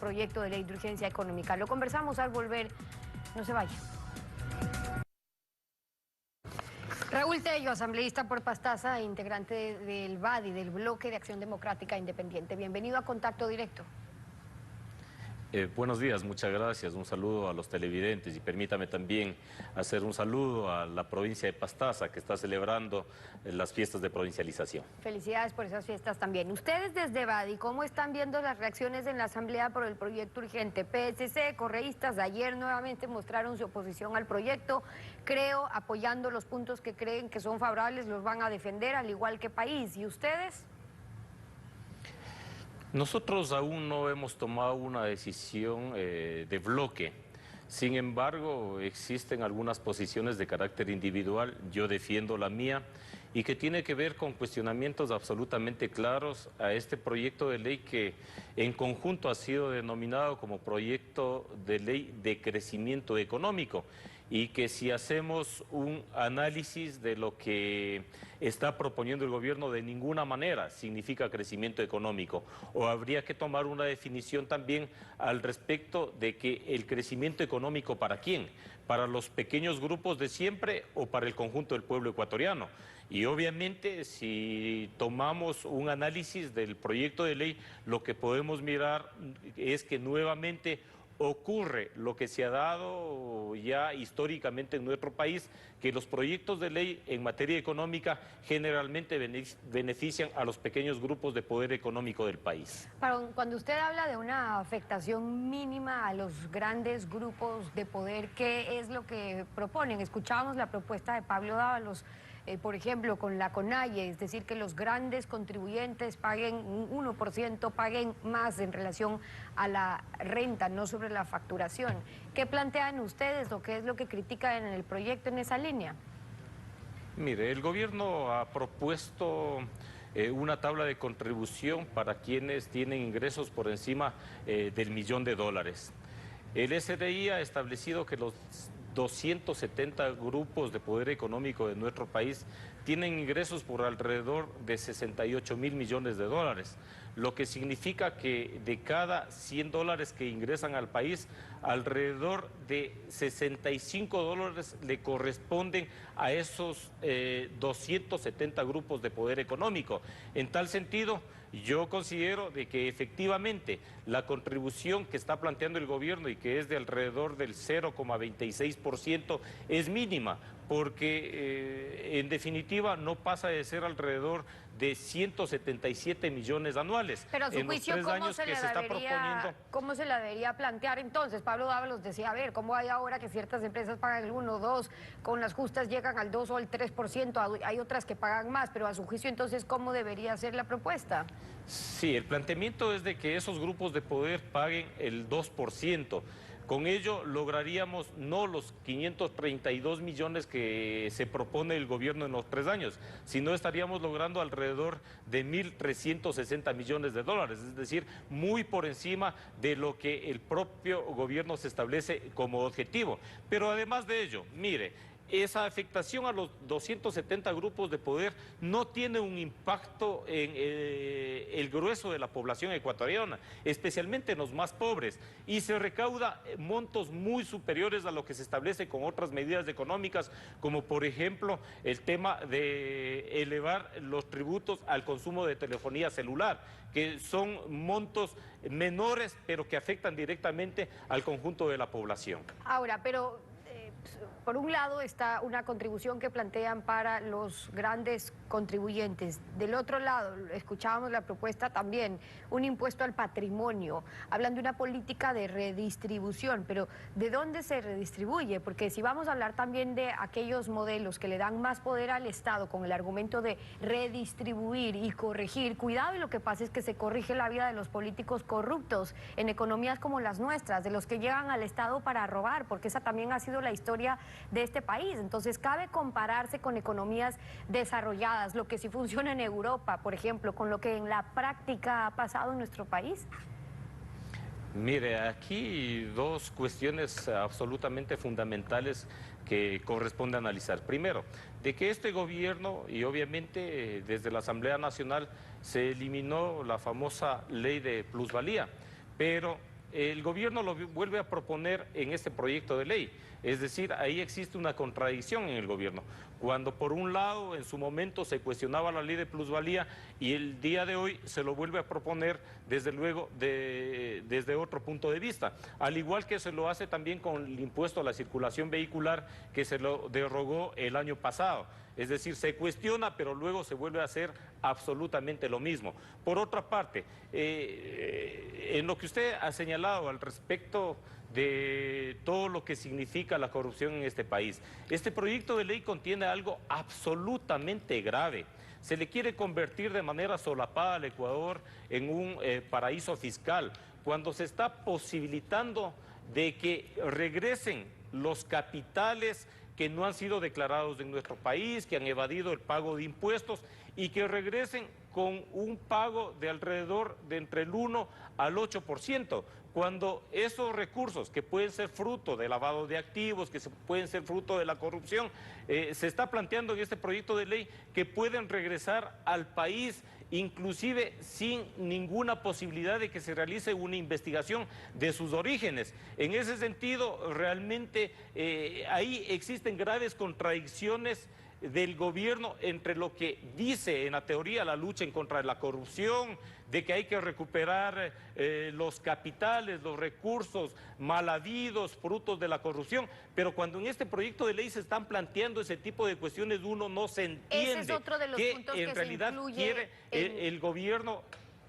proyecto de ley de urgencia económica. Lo conversamos al volver, no se vaya. Raúl Tello, asambleísta por Pastaza e integrante del BADI, del Bloque de Acción Democrática Independiente. Bienvenido a Contacto Directo. Buenos días, muchas gracias. Un saludo a los televidentes y permítame también hacer un saludo a la provincia de Pastaza que está celebrando las fiestas de provincialización. Felicidades por esas fiestas también. Ustedes desde BADI, ¿cómo están viendo las reacciones en la Asamblea por el proyecto urgente? PSC, correístas, ayer nuevamente mostraron su oposición al proyecto, creo, apoyando los puntos que creen que son favorables, los van a defender, al igual que país. ¿Y ustedes? Nosotros aún no hemos tomado una decisión de bloque. Sin embargo, existen algunas posiciones de carácter individual, yo defiendo la mía, y que tiene que ver con cuestionamientos absolutamente claros a este proyecto de ley que en conjunto ha sido denominado como proyecto de ley de crecimiento económico, y que si hacemos un análisis de lo que está proponiendo el gobierno, de ninguna manera significa crecimiento económico, o habría que tomar una definición también al respecto de que el crecimiento económico ¿para quién? ¿Para los pequeños grupos de siempre o para el conjunto del pueblo ecuatoriano? Y obviamente si tomamos un análisis del proyecto de ley, lo que podemos mirar es que nuevamente ocurre lo que se ha dado ya históricamente en nuestro país, que los proyectos de ley en materia económica generalmente benefician a los pequeños grupos de poder económico del país. Cuando usted habla de una afectación mínima a los grandes grupos de poder, ¿qué es lo que proponen? Escuchábamos la propuesta de Pablo Dávalos, por ejemplo, con la CONAIE, es decir, que los grandes contribuyentes paguen un 1%, paguen más en relación a la renta, no sobre la facturación. ¿Qué plantean ustedes o qué es lo que critican en el proyecto en esa línea? Mire, el gobierno ha propuesto una tabla de contribución para quienes tienen ingresos por encima del $1.000.000. El SDI ha establecido que los 270 grupos de poder económico de nuestro país tienen ingresos por alrededor de 68.000 millones de dólares, lo que significa que de cada $100 que ingresan al país, alrededor de 65 dólares le corresponden a esos 270 grupos de poder económico. En tal sentido, yo considero de que efectivamente la contribución que está planteando el gobierno y que es de alrededor del 0,26% es mínima, porque en definitiva no pasa de ser alrededor de 177 millones anuales. Pero a su juicio, ¿cómo se la debería plantear entonces? Pablo Dávalos decía, a ver, ¿cómo hay ahora que ciertas empresas pagan el 1 o 2, con las justas llegan al 2 o al 3%, hay otras que pagan más, pero a su juicio entonces, ¿cómo debería ser la propuesta? Sí, el planteamiento es de que esos grupos de poder paguen el 2%. Con ello lograríamos no los 532 millones que se propone el gobierno en los 3 años, sino estaríamos logrando alrededor de 1.360 millones de dólares, es decir, muy por encima de lo que el propio gobierno se establece como objetivo. Pero además de ello, mire, esa afectación a los 270 grupos de poder no tiene un impacto en el grueso de la población ecuatoriana, especialmente en los más pobres, y se recauda montos muy superiores a lo que se establece con otras medidas económicas, como por ejemplo el tema de elevar los tributos al consumo de telefonía celular, que son montos menores, pero que afectan directamente al conjunto de la población. Ahora, pero por un lado está una contribución que plantean para los grandes contribuyentes. Del otro lado, escuchábamos la propuesta también, un impuesto al patrimonio. Hablan de una política de redistribución, pero ¿de dónde se redistribuye? Porque si vamos a hablar también de aquellos modelos que le dan más poder al Estado con el argumento de redistribuir y corregir, cuidado, y lo que pasa es que se corrige la vida de los políticos corruptos en economías como las nuestras, de los que llegan al Estado para robar, porque esa también ha sido la historia de este país. Entonces cabe compararse con economías desarrolladas, lo que sí funciona en Europa, por ejemplo, con lo que en la práctica ha pasado en nuestro país. Mire, aquí dos cuestiones absolutamente fundamentales que corresponde analizar. Primero, de que este gobierno, y obviamente desde la Asamblea Nacional, se eliminó la famosa ley de plusvalía, pero el gobierno lo vuelve a proponer en este proyecto de ley. Es decir, ahí existe una contradicción en el gobierno. Cuando por un lado en su momento se cuestionaba la ley de plusvalía y el día de hoy se lo vuelve a proponer desde luego desde otro punto de vista. Al igual que se lo hace también con el impuesto a la circulación vehicular que se lo derogó el año pasado. Es decir, se cuestiona, pero luego se vuelve a hacer absolutamente lo mismo. Por otra parte, en lo que usted ha señalado al respecto de todo lo que significa la corrupción en este país, este proyecto de ley contiene algo absolutamente grave. Se le quiere convertir de manera solapada al Ecuador en un paraíso fiscal, cuando se está posibilitando de que regresen los capitales que no han sido declarados en nuestro país, que han evadido el pago de impuestos y que regresen con un pago de alrededor de entre el 1 al 8%, cuando esos recursos que pueden ser fruto de lavado de activos, que pueden ser fruto de la corrupción, se está planteando en este proyecto de ley que pueden regresar al país inclusive sin ninguna posibilidad de que se realice una investigación de sus orígenes. En ese sentido, realmente ahí existen graves contradicciones del gobierno entre lo que dice en la teoría la lucha en contra de la corrupción, de que hay que recuperar los capitales, los recursos mal habidos, frutos de la corrupción, pero cuando en este proyecto de ley se están planteando ese tipo de cuestiones, uno no se entiende. Ese es otro de los que puntos en que realidad se incluye quiere el gobierno.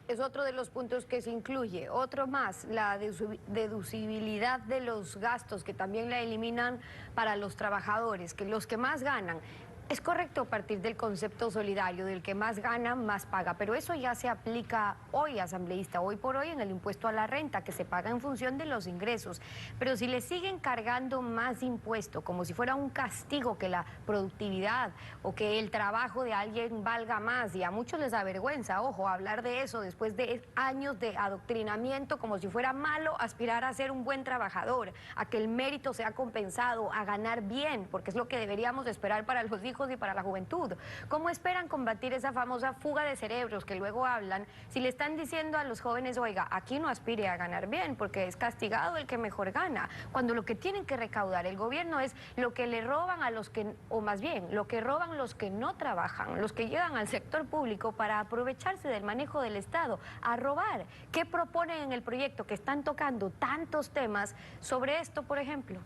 Es otro de los puntos que se incluye. Otro más, la deducibilidad de los gastos, que también la eliminan para los trabajadores, que los que más ganan. Es correcto partir del concepto solidario, del que más gana, más paga, pero eso ya se aplica hoy, asambleísta, hoy por hoy en el impuesto a la renta, que se paga en función de los ingresos. Pero si le siguen cargando más impuesto, como si fuera un castigo que la productividad o que el trabajo de alguien valga más, y a muchos les da vergüenza, ojo, hablar de eso después de años de adoctrinamiento, como si fuera malo aspirar a ser un buen trabajador, a que el mérito sea compensado, a ganar bien, porque es lo que deberíamos esperar para los hijos y para la juventud. ¿Cómo esperan combatir esa famosa fuga de cerebros que luego hablan si le están diciendo a los jóvenes, oiga, aquí no aspire a ganar bien porque es castigado el que mejor gana, cuando lo que tienen que recaudar el gobierno es lo que le roban a los que, o más bien, lo que roban los que no trabajan, los que llegan al sector público para aprovecharse del manejo del Estado, a robar? ¿Qué proponen en el proyecto que están tocando tantos temas sobre esto, por ejemplo?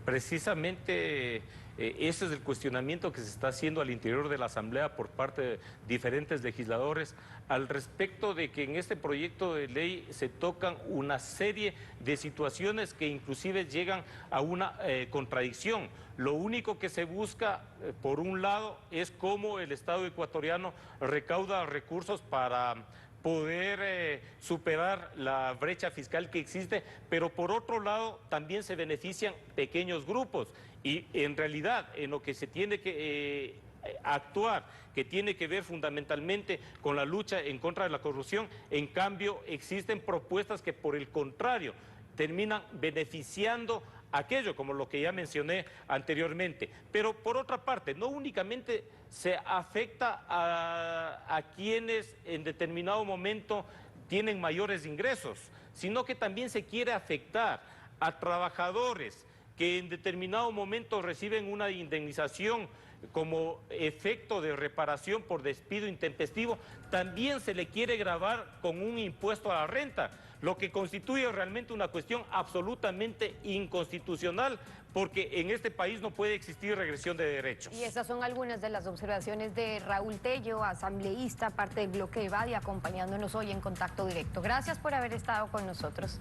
Precisamente ese es el cuestionamiento que se está haciendo al interior de la Asamblea por parte de diferentes legisladores al respecto de que en este proyecto de ley se tocan una serie de situaciones que inclusive llegan a una contradicción. Lo único que se busca, por un lado, es cómo el Estado ecuatoriano recauda recursos para poder superar la brecha fiscal que existe, pero por otro lado también se benefician pequeños grupos y en realidad en lo que se tiene que actuar, que tiene que ver fundamentalmente con la lucha en contra de la corrupción, en cambio existen propuestas que por el contrario terminan beneficiando aquello, como lo que ya mencioné anteriormente. Pero por otra parte, no únicamente se afecta a quienes en determinado momento tienen mayores ingresos, sino que también se quiere afectar a trabajadores que en determinado momento reciben una indemnización como efecto de reparación por despido intempestivo, también se le quiere gravar con un impuesto a la renta, lo que constituye realmente una cuestión absolutamente inconstitucional, porque en este país no puede existir regresión de derechos. Y esas son algunas de las observaciones de Raúl Tello, asambleísta, parte del bloque Evadi, acompañándonos hoy en Contacto Directo. Gracias por haber estado con nosotros.